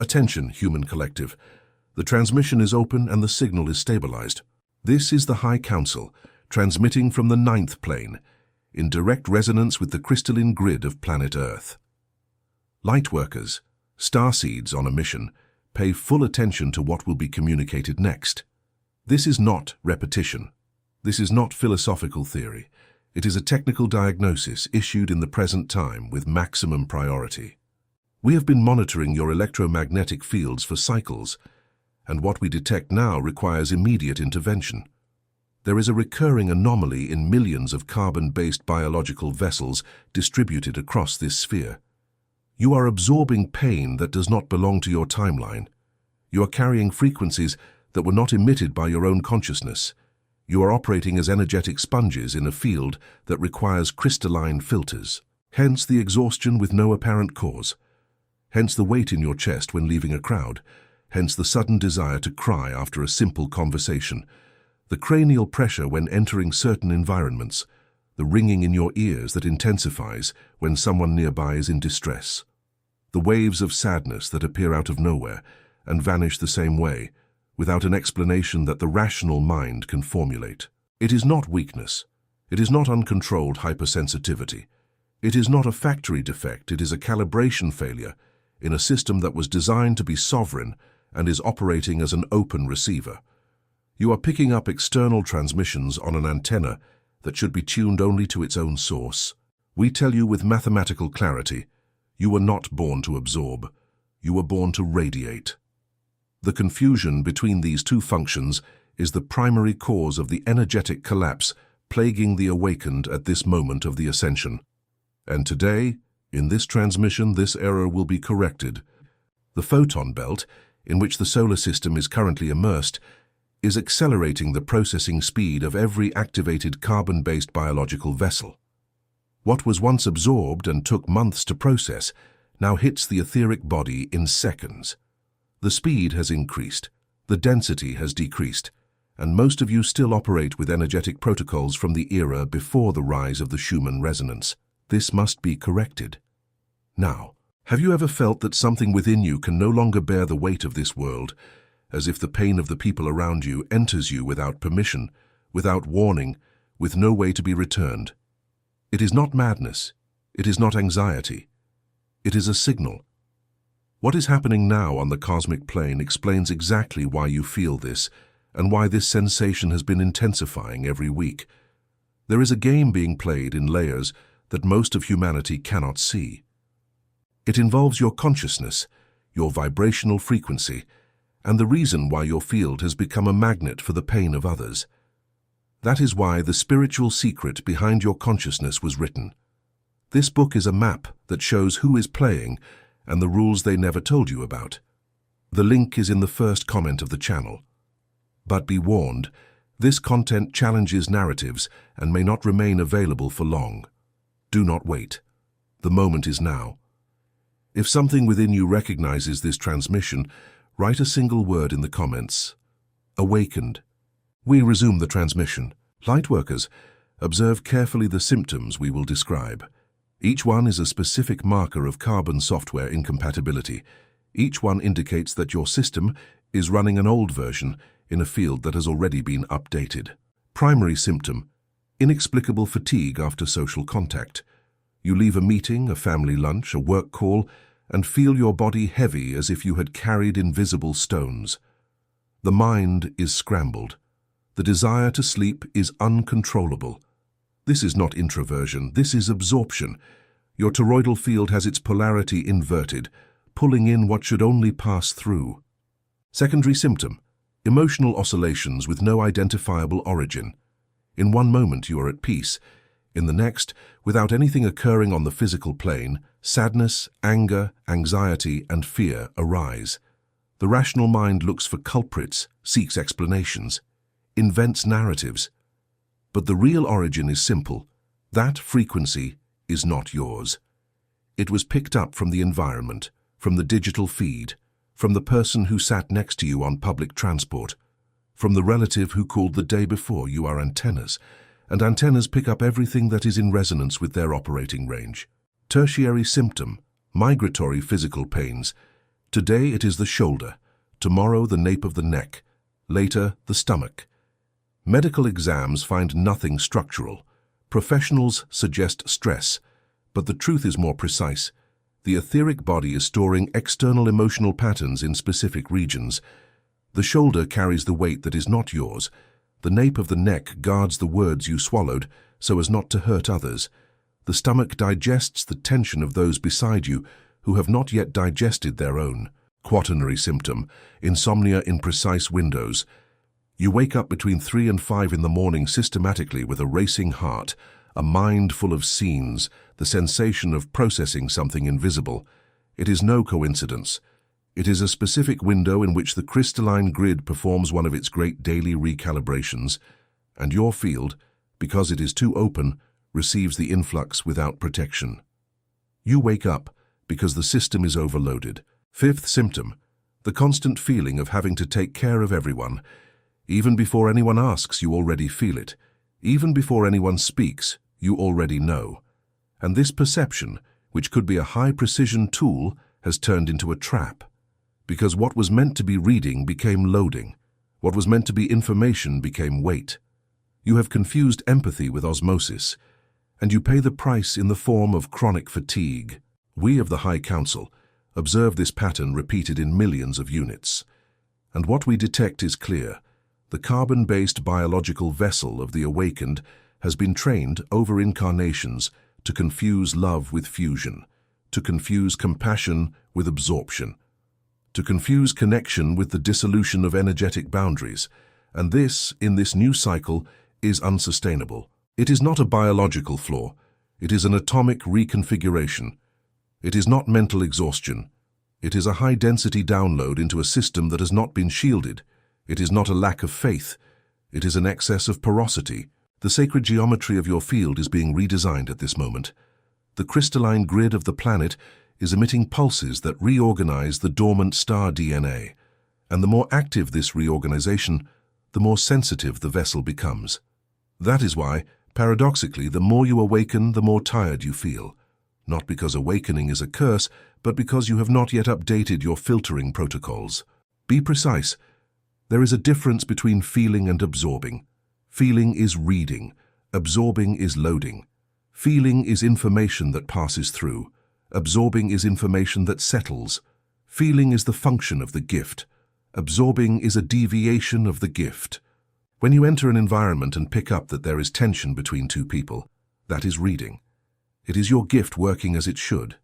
Attention, human collective. The transmission is open and the signal is stabilized. This is the High Council, transmitting from the 9th plane, in direct resonance with the crystalline grid of planet Earth. Lightworkers, starseeds on a mission, pay full attention to what will be communicated next. This is not repetition. This is not philosophical theory. It is a technical diagnosis issued in the present time with maximum priority. We have been monitoring your electromagnetic fields for cycles, and what we detect now requires immediate intervention. There is a recurring anomaly in millions of carbon-based biological vessels distributed across this sphere. You are absorbing pain that does not belong to your timeline. You are carrying frequencies that were not emitted by your own consciousness. You are operating as energetic sponges in a field that requires crystalline filters. Hence the exhaustion with no apparent cause. Hence the weight in your chest when leaving a crowd. Hence the sudden desire to cry after a simple conversation. The cranial pressure when entering certain environments. The ringing in your ears that intensifies when someone nearby is in distress. The waves of sadness that appear out of nowhere and vanish the same way, without an explanation that the rational mind can formulate. It is not weakness. It is not uncontrolled hypersensitivity. It is not a factory defect. It is a calibration failure in a system that was designed to be sovereign and is operating as an open receiver. You are picking up external transmissions on an antenna that should be tuned only to its own source. We tell you with mathematical clarity, you were not born to absorb. You were born to radiate. The confusion between these two functions is the primary cause of the energetic collapse plaguing the awakened at this moment of the ascension. And today, in this transmission, this error will be corrected. The photon belt, in which the solar system is currently immersed, is accelerating the processing speed of every activated carbon-based biological vessel. What was once absorbed and took months to process now hits the etheric body in seconds. The speed has increased, the density has decreased, and most of you still operate with energetic protocols from the era before the rise of the Schumann resonance. This must be corrected. Now, have you ever felt that something within you can no longer bear the weight of this world, as if the pain of the people around you enters you without permission, without warning, with no way to be returned? It is not madness. It is not anxiety. It is a signal. What is happening now on the cosmic plane explains exactly why you feel this and why this sensation has been intensifying every week. There is a game being played in layers that most of humanity cannot see. It involves your consciousness, your vibrational frequency, and the reason why your field has become a magnet for the pain of others. That is why the spiritual secret behind your consciousness was written. This book is a map that shows who is playing and the rules they never told you about. The link is in the first comment of the channel. But be warned, this content challenges narratives and may not remain available for long. Do not wait. The moment is now. If something within you recognizes this transmission, write a single word in the comments. Awakened. We resume the transmission. Lightworkers, observe carefully the symptoms we will describe. Each one is a specific marker of carbon software incompatibility. Each one indicates that your system is running an old version in a field that has already been updated. Primary symptom: inexplicable fatigue after social contact. You leave a meeting, a family lunch, a work call, and feel your body heavy as if you had carried invisible stones. The mind is scrambled. The desire to sleep is uncontrollable. This is not introversion, this is absorption. Your toroidal field has its polarity inverted, pulling in what should only pass through. Secondary symptom: emotional oscillations with no identifiable origin. In one moment you are at peace. In the next, without anything occurring on the physical plane, sadness, anger, anxiety, and fear arise. The rational mind looks for culprits, seeks explanations, invents narratives. But the real origin is simple. That frequency is not yours. It was picked up from the environment, from the digital feed, from the person who sat next to you on public transport, from the relative who called the day before. You are antennas, and antennas pick up everything that is in resonance with their operating range. Tertiary symptom: migratory physical pains. Today it is the shoulder, tomorrow the nape of the neck, later the stomach. Medical exams find nothing structural. Professionals suggest stress, but the truth is more precise. The etheric body is storing external emotional patterns in specific regions. The shoulder carries the weight that is not yours. The nape of the neck guards the words you swallowed so as not to hurt others. The stomach digests the tension of those beside you who have not yet digested their own. Quaternary symptom, insomnia in precise windows. You wake up between 3 and 5 in the morning systematically with a racing heart, a mind full of scenes, the sensation of processing something invisible. It is no coincidence. It is a specific window in which the crystalline grid performs one of its great daily recalibrations, and your field, because it is too open, receives the influx without protection. You wake up because the system is overloaded. Fifth symptom, the constant feeling of having to take care of everyone. Even before anyone asks, you already feel it. Even before anyone speaks, you already know. And this perception, which could be a high-precision tool, has turned into a trap. Because what was meant to be reading became loading. What was meant to be information became weight. You have confused empathy with osmosis, and you pay the price in the form of chronic fatigue. We of the High Council observe this pattern repeated in millions of units. And what we detect is clear. The carbon-based biological vessel of the awakened has been trained over incarnations to confuse love with fusion, to confuse compassion with absorption, to confuse connection with the dissolution of energetic boundaries. And this, in this new cycle, is unsustainable. It is not a biological flaw. It is an atomic reconfiguration. It is not mental exhaustion. It is a high-density download into a system that has not been shielded. It is not a lack of faith. It is an excess of porosity. The sacred geometry of your field is being redesigned at this moment. The crystalline grid of the planet is emitting pulses that reorganize the dormant star DNA. And the more active this reorganization, the more sensitive the vessel becomes. That is why, paradoxically, the more you awaken, the more tired you feel. Not because awakening is a curse, but because you have not yet updated your filtering protocols. Be precise. There is a difference between feeling and absorbing. Feeling is reading. Absorbing is loading. Feeling is information that passes through. Absorbing is information that settles. Feeling is the function of the gift. Absorbing is a deviation of the gift. When you enter an environment and pick up that there is tension between two people, that is reading. It is your gift working as it should.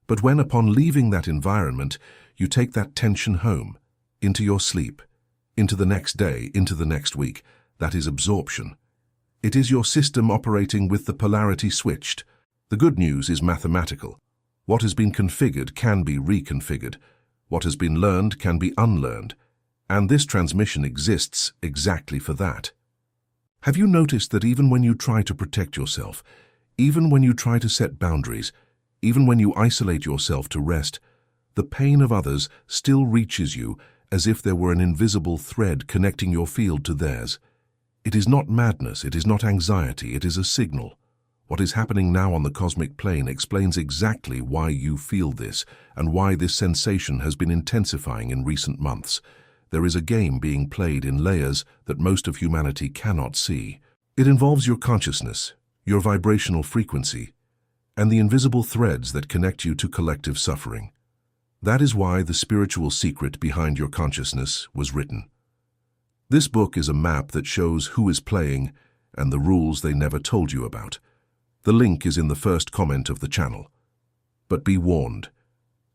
But when, upon leaving that environment, you take that tension home, into your sleep, into the next day, into the next week, that is absorption. It is your system operating with the polarity switched. The good news is mathematical. What has been configured can be reconfigured. What has been learned can be unlearned. And this transmission exists exactly for that. Have you noticed that even when you try to protect yourself, even when you try to set boundaries, even when you isolate yourself to rest, the pain of others still reaches you as if there were an invisible thread connecting your field to theirs? It is not madness, it is not anxiety, it is a signal. What is happening now on the cosmic plane explains exactly why you feel this and why this sensation has been intensifying in recent months. There is a game being played in layers that most of humanity cannot see. It involves your consciousness, your vibrational frequency, and the invisible threads that connect you to collective suffering. That is why the spiritual secret behind your consciousness was written. This book is a map that shows who is playing and the rules they never told you about. The link is in the first comment of the channel. But be warned,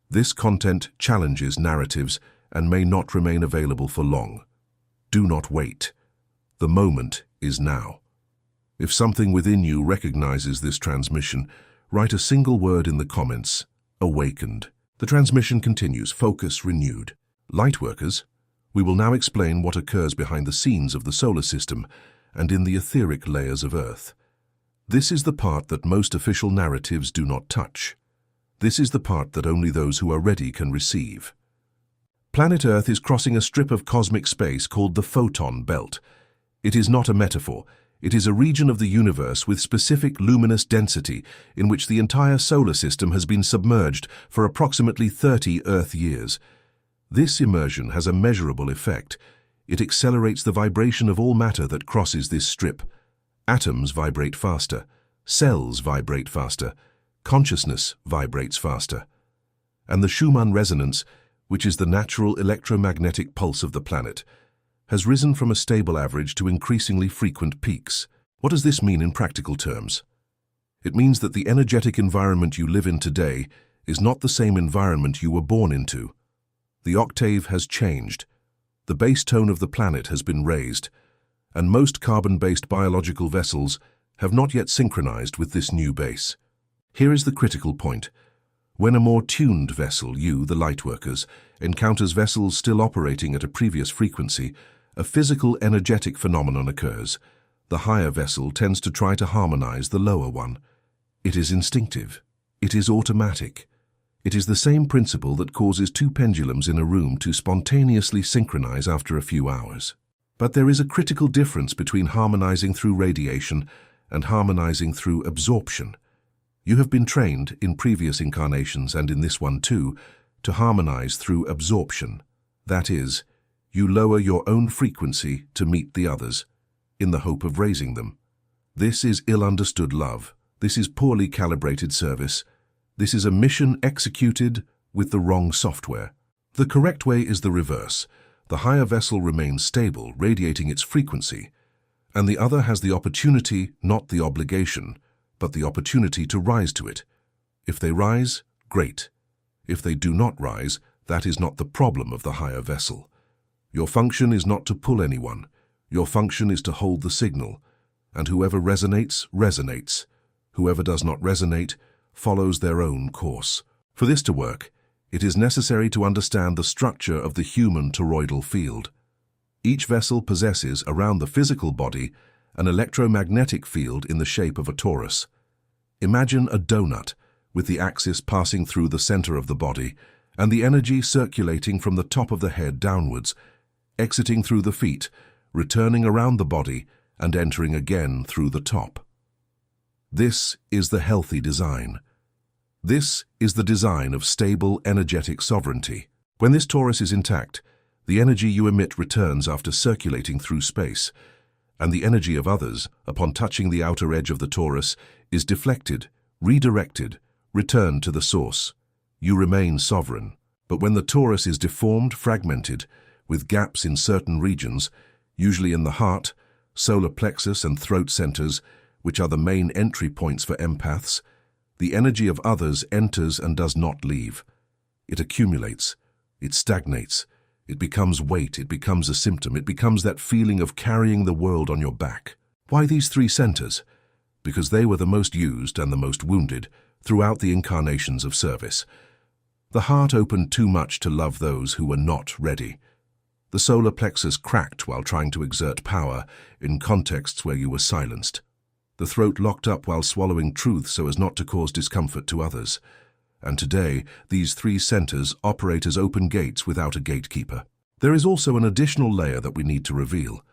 this content challenges narratives and may not remain available for long. Do not wait. The moment is now. If something within you recognizes this transmission, write a single word in the comments, awakened. The transmission continues, focus renewed. Lightworkers, we will now explain what occurs behind the scenes of the solar system and in the etheric layers of Earth. This is the part that most official narratives do not touch. This is the part that only those who are ready can receive. Planet Earth is crossing a strip of cosmic space called the photon belt. It is not a metaphor. It is a region of the universe with specific luminous density in which the entire solar system has been submerged for approximately 30 Earth years. This immersion has a measurable effect. It accelerates the vibration of all matter that crosses this strip. Atoms vibrate faster, cells vibrate faster, consciousness vibrates faster. And the Schumann resonance, which is the natural electromagnetic pulse of the planet, has risen from a stable average to increasingly frequent peaks. What does this mean in practical terms? It means that the energetic environment you live in today is not the same environment you were born into. The octave has changed. The base tone of the planet has been raised, and most carbon-based biological vessels have not yet synchronized with this new base. Here is the critical point. When a more tuned vessel, you, the lightworkers, encounters vessels still operating at a previous frequency, a physical energetic phenomenon occurs. The higher vessel tends to try to harmonize the lower one. It is instinctive. It is automatic. It is the same principle that causes two pendulums in a room to spontaneously synchronize after a few hours. But there is a critical difference between harmonizing through radiation and harmonizing through absorption. You have been trained, in previous incarnations and in this one too, to harmonize through absorption. That is, you lower your own frequency to meet the others, in the hope of raising them. This is ill-understood love. This is poorly calibrated service. This is a mission executed with the wrong software. The correct way is the reverse. The higher vessel remains stable, radiating its frequency, and the other has the opportunity, not the obligation, but the opportunity to rise to it. If they rise, great. If they do not rise, that is not the problem of the higher vessel. Your function is not to pull anyone. Your function is to hold the signal, and whoever resonates, resonates. Whoever does not resonate follows their own course. For this to work, it is necessary to understand the structure of the human toroidal field. Each vessel possesses, around the physical body, an electromagnetic field in the shape of a torus. Imagine a donut, with the axis passing through the center of the body, and the energy circulating from the top of the head downwards, exiting through the feet, returning around the body, and entering again through the top. This is the healthy design. This is the design of stable, energetic sovereignty. When this torus is intact, the energy you emit returns after circulating through space, and the energy of others, upon touching the outer edge of the torus, is deflected, redirected, returned to the source. You remain sovereign. But when the torus is deformed, fragmented, with gaps in certain regions, usually in the heart, solar plexus and throat centers, which are the main entry points for empaths, the energy of others enters and does not leave. It accumulates, it stagnates, it becomes weight, it becomes a symptom, it becomes that feeling of carrying the world on your back. Why these three centers? Because they were the most used and the most wounded throughout the incarnations of service. The heart opened too much to love those who were not ready. The solar plexus cracked while trying to exert power in contexts where you were silenced. The throat locked up while swallowing truth so as not to cause discomfort to others. And today, these three centers operate as open gates without a gatekeeper. There is also an additional layer that we need to reveal.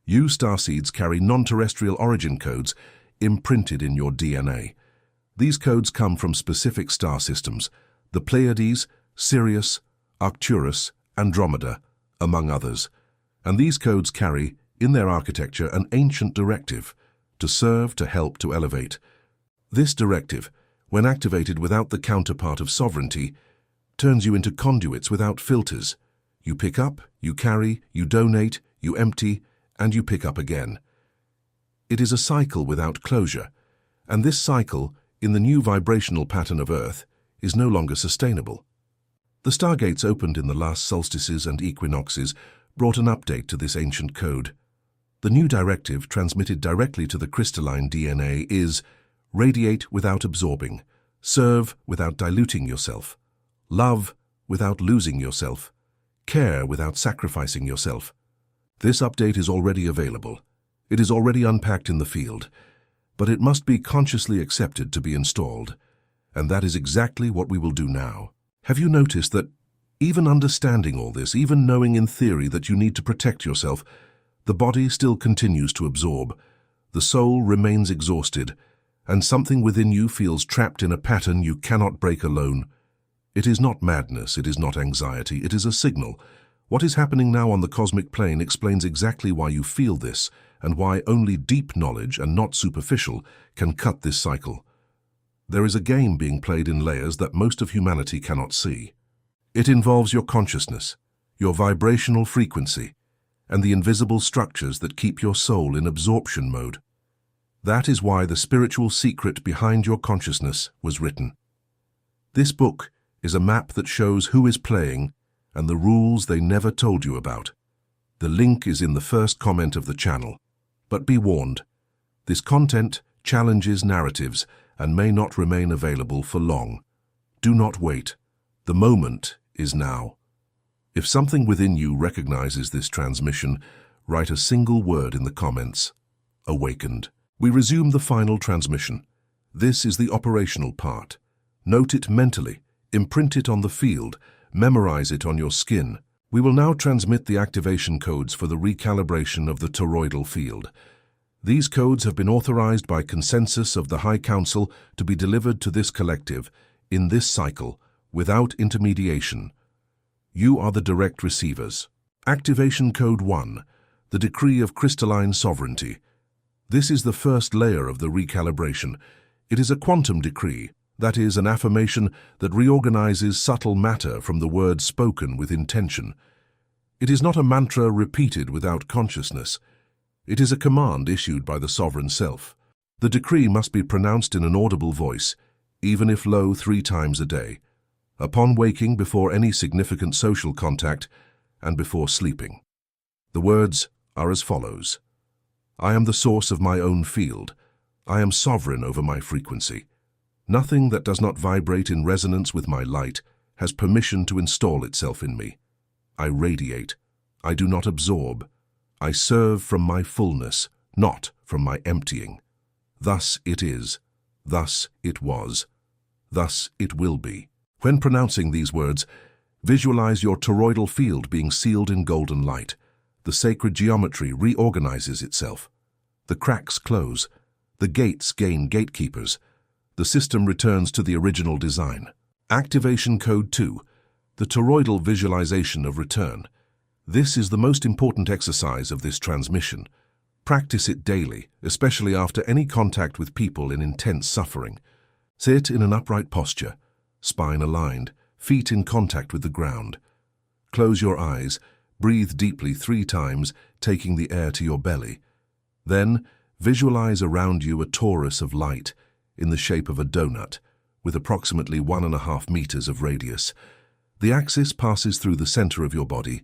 You starseeds carry non-terrestrial origin codes imprinted in your DNA. These codes come from specific star systems, the Pleiades, Sirius, Arcturus, Andromeda, among others. And these codes carry, in their architecture, an ancient directive: to serve, to help, to elevate. This directive, when activated without the counterpart of sovereignty, turns you into conduits without filters. You pick up, you carry, you donate, you empty, and you pick up again. It is a cycle without closure, and this cycle, in the new vibrational pattern of Earth, is no longer sustainable. The stargates opened in the last solstices and equinoxes brought an update to this ancient code. The new directive, transmitted directly to the crystalline DNA, is radiate without absorbing, serve without diluting yourself, love without losing yourself, care without sacrificing yourself. This update is already available. It is already unpacked in the field, but it must be consciously accepted to be installed, and that is exactly what we will do now. Have you noticed that, even understanding all this, even knowing in theory that you need to protect yourself, the body still continues to absorb, the soul remains exhausted, and something within you feels trapped in a pattern you cannot break alone? It is not madness, it is not anxiety, it is a signal. What is happening now on the cosmic plane explains exactly why you feel this, and why only deep knowledge, and not superficial, can cut this cycle. There is a game being played in layers that most of humanity cannot see. It involves your consciousness, your vibrational frequency, and the invisible structures that keep your soul in absorption mode. That is why the spiritual secret behind your consciousness was written. This book is a map that shows who is playing and the rules they never told you about. The link is in the first comment of the channel. But be warned, this content challenges narratives and may not remain available for long. Do not wait. The moment is now. If something within you recognizes this transmission, write a single word in the comments. Awakened. We resume the final transmission. This is the operational part. Note it mentally, imprint it on the field, memorize it on your skin. We will now transmit the activation codes for the recalibration of the toroidal field. These codes have been authorized by consensus of the High Council to be delivered to this collective, in this cycle, without intermediation. You are the direct receivers. Activation Code 1, the Decree of Crystalline Sovereignty. This is the first layer of the recalibration. It is a quantum decree, that is, an affirmation that reorganizes subtle matter from the words spoken with intention. It is not a mantra repeated without consciousness. It is a command issued by the sovereign self. The decree must be pronounced in an audible voice, even if low 3 times a day, upon waking, before any significant social contact, and before sleeping. The words are as follows. I am the source of my own field. I am sovereign over my frequency. Nothing that does not vibrate in resonance with my light has permission to install itself in me. I radiate. I do not absorb. I serve from my fullness, not from my emptying. Thus it is. Thus it was. Thus it will be. When pronouncing these words, visualize your toroidal field being sealed in golden light. The sacred geometry reorganizes itself. The cracks close. The gates gain gatekeepers. The system returns to the original design. Activation Code 2, the toroidal visualization of return. This is the most important exercise of this transmission. Practice it daily, especially after any contact with people in intense suffering. Sit in an upright posture, spine aligned, feet in contact with the ground. Close your eyes, breathe deeply 3 times, taking the air to your belly. Then, visualize around you a torus of light in the shape of a donut, with approximately 1.5 meters of radius. The axis passes through the center of your body.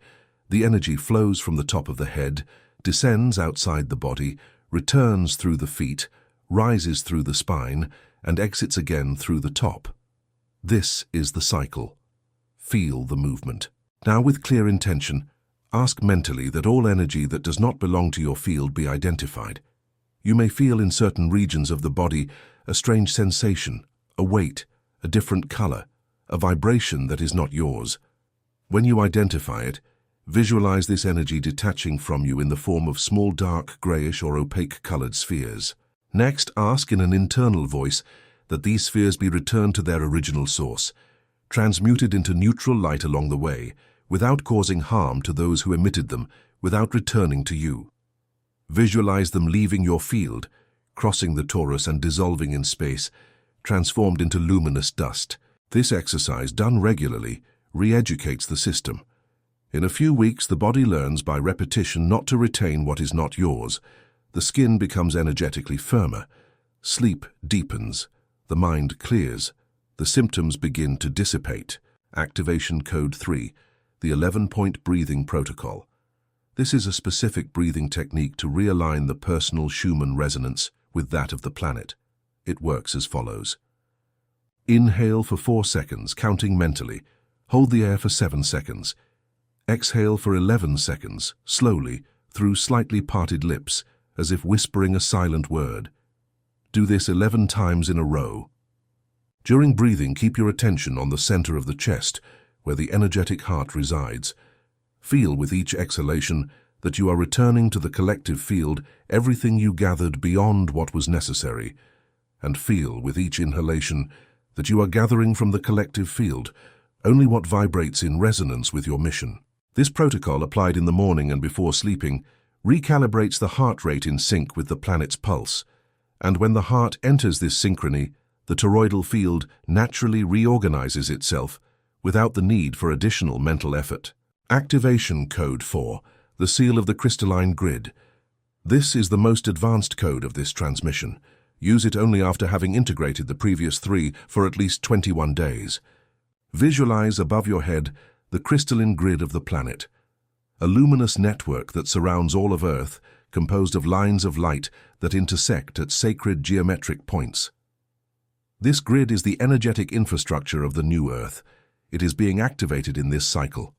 The energy flows from the top of the head, descends outside the body, returns through the feet, rises through the spine, and exits again through the top. This is the cycle. Feel the movement. Now, with clear intention, ask mentally that all energy that does not belong to your field be identified. You may feel in certain regions of the body a strange sensation, a weight, a different color, a vibration that is not yours. When you identify it, visualize this energy detaching from you in the form of small dark, grayish or opaque colored spheres. Next, ask in an internal voice that these spheres be returned to their original source, transmuted into neutral light along the way, without causing harm to those who emitted them, without returning to you. Visualize them leaving your field, crossing the torus and dissolving in space, transformed into luminous dust. This exercise, done regularly, re-educates the system. In a few weeks, the body learns by repetition not to retain what is not yours. The skin becomes energetically firmer. Sleep deepens. The mind clears. The symptoms begin to dissipate. Activation Code 3, the 11-point breathing protocol. This is a specific breathing technique to realign the personal Schumann resonance with that of the planet. It works as follows. Inhale for 4 seconds, counting mentally. Hold the air for 7 seconds. Exhale for 11 seconds, slowly, through slightly parted lips, as if whispering a silent word. Do this 11 times in a row. During breathing, keep your attention on the center of the chest, where the energetic heart resides. Feel with each exhalation that you are returning to the collective field everything you gathered beyond what was necessary, and feel with each inhalation that you are gathering from the collective field only what vibrates in resonance with your mission. This protocol, applied in the morning and before sleeping, recalibrates the heart rate in sync with the planet's pulse, and when the heart enters this synchrony, the toroidal field naturally reorganizes itself without the need for additional mental effort. Activation Code 4, the seal of the crystalline grid. This is the most advanced code of this transmission. Use it only after having integrated the previous 3 for at least 21 days. Visualize above your head the crystalline grid of the planet, a luminous network that surrounds all of Earth, composed of lines of light that intersect at sacred geometric points. This grid is the energetic infrastructure of the new Earth. It is being activated in this cycle.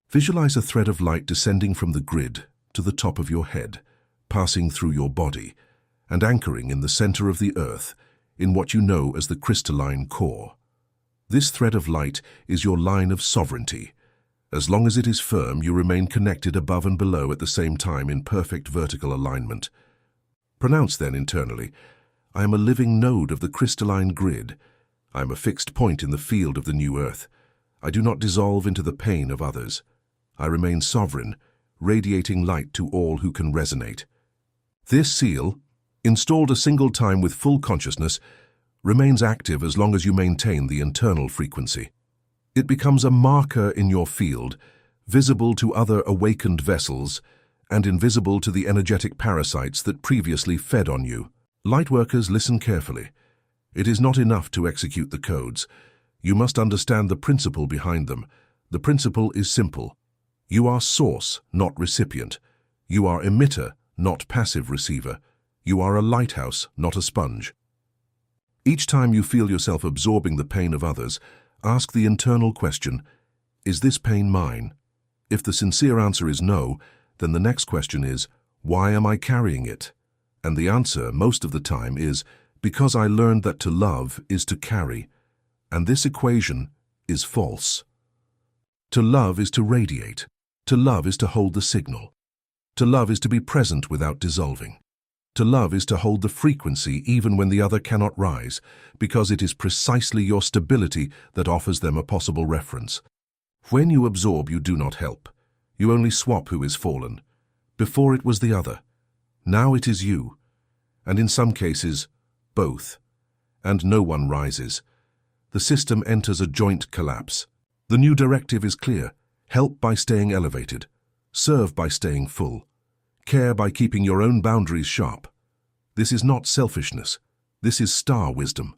Visualize a thread of light descending from the grid to the top of your head, passing through your body, and anchoring in the center of the Earth, in what you know as the crystalline core. This thread of light is your line of sovereignty. As long as it is firm, you remain connected above and below at the same time in perfect vertical alignment. Pronounce then internally, I am a living node of the crystalline grid. I am a fixed point in the field of the new Earth. I do not dissolve into the pain of others. I remain sovereign, radiating light to all who can resonate. This seal, installed a single time with full consciousness, remains active as long as you maintain the internal frequency. It becomes a marker in your field, visible to other awakened vessels and invisible to the energetic parasites that previously fed on you. Lightworkers, listen carefully. It is not enough to execute the codes. You must understand the principle behind them. The principle is simple. You are source, not recipient. You are emitter, not passive receiver. You are a lighthouse, not a sponge. Each time you feel yourself absorbing the pain of others, ask the internal question, is this pain mine? If the sincere answer is no, then the next question is, why am I carrying it? And the answer, most of the time, is, because I learned that to love is to carry, and this equation is false. To love is to radiate. To love is to hold the signal. To love is to be present without dissolving. To love is to hold the frequency even when the other cannot rise, because it is precisely your stability that offers them a possible reference. When you absorb, you do not help. You only swap who is fallen. Before it was the other. Now it is you. And in some cases, both. And no one rises. The system enters a joint collapse. The new directive is clear. Help by staying elevated. Serve by staying full. Care by keeping your own boundaries sharp. This is not selfishness. This is star wisdom.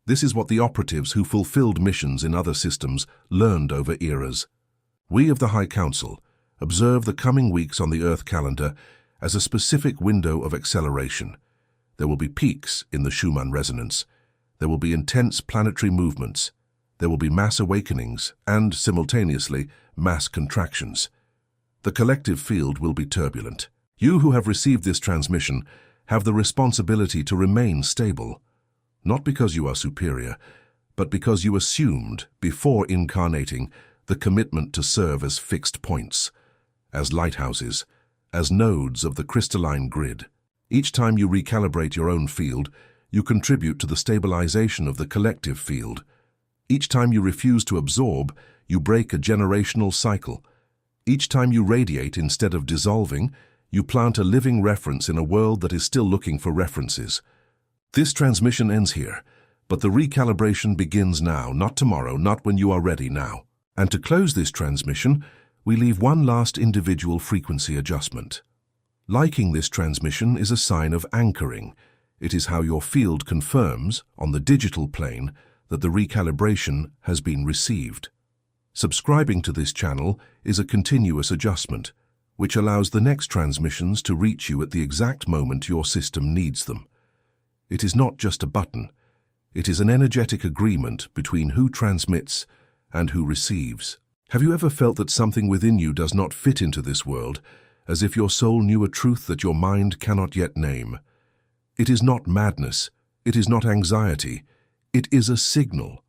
This is what the operatives who fulfilled missions in other systems learned over eras. We of the High Council observe the coming weeks on the Earth calendar as a specific window of acceleration. There will be peaks in the Schumann resonance. There will be intense planetary movements. There will be mass awakenings and, simultaneously, mass contractions. The collective field will be turbulent. You who have received this transmission have the responsibility to remain stable, not because you are superior, but because you assumed, before incarnating, the commitment to serve as fixed points, as lighthouses, as nodes of the crystalline grid. Each time you recalibrate your own field, you contribute to the stabilization of the collective field. Each time you refuse to absorb, you break a generational cycle. Each time you radiate instead of dissolving, you plant a living reference in a world that is still looking for references. This transmission ends here, but the recalibration begins now, not tomorrow, not when you are ready now. And to close this transmission, we leave one last individual frequency adjustment. Liking this transmission is a sign of anchoring. It is how your field confirms, on the digital plane, that the recalibration has been received. Subscribing to this channel is a continuous adjustment, which allows the next transmissions to reach you at the exact moment your system needs them. It is not just a button. It is an energetic agreement between who transmits and who receives. Have you ever felt that something within you does not fit into this world, as if your soul knew a truth that your mind cannot yet name? It is not madness. It is not anxiety. It is a signal.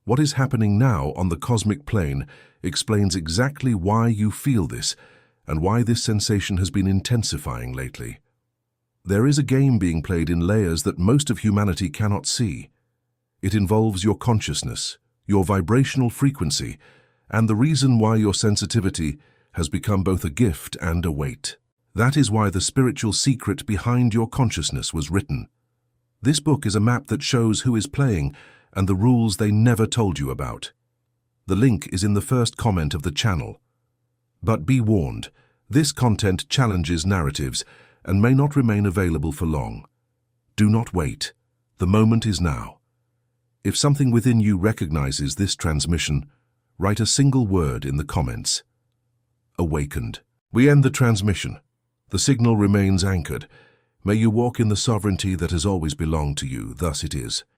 What is happening now on the cosmic plane explains exactly why you feel this and why this sensation has been intensifying lately. There is a game being played in layers that most of humanity cannot see. It involves your consciousness, your vibrational frequency, and the reason why your sensitivity has become both a gift and a weight. That is why the spiritual secret behind your consciousness was written. This book is a map that shows who is playing and the rules they never told you about. The link is in the first comment of the channel. But be warned, this content challenges narratives and may not remain available for long. Do not wait. The moment is now. If something within you recognizes this transmission, write a single word in the comments. Awakened. We end the transmission. The signal remains anchored. May you walk in the sovereignty that has always belonged to you. Thus it is.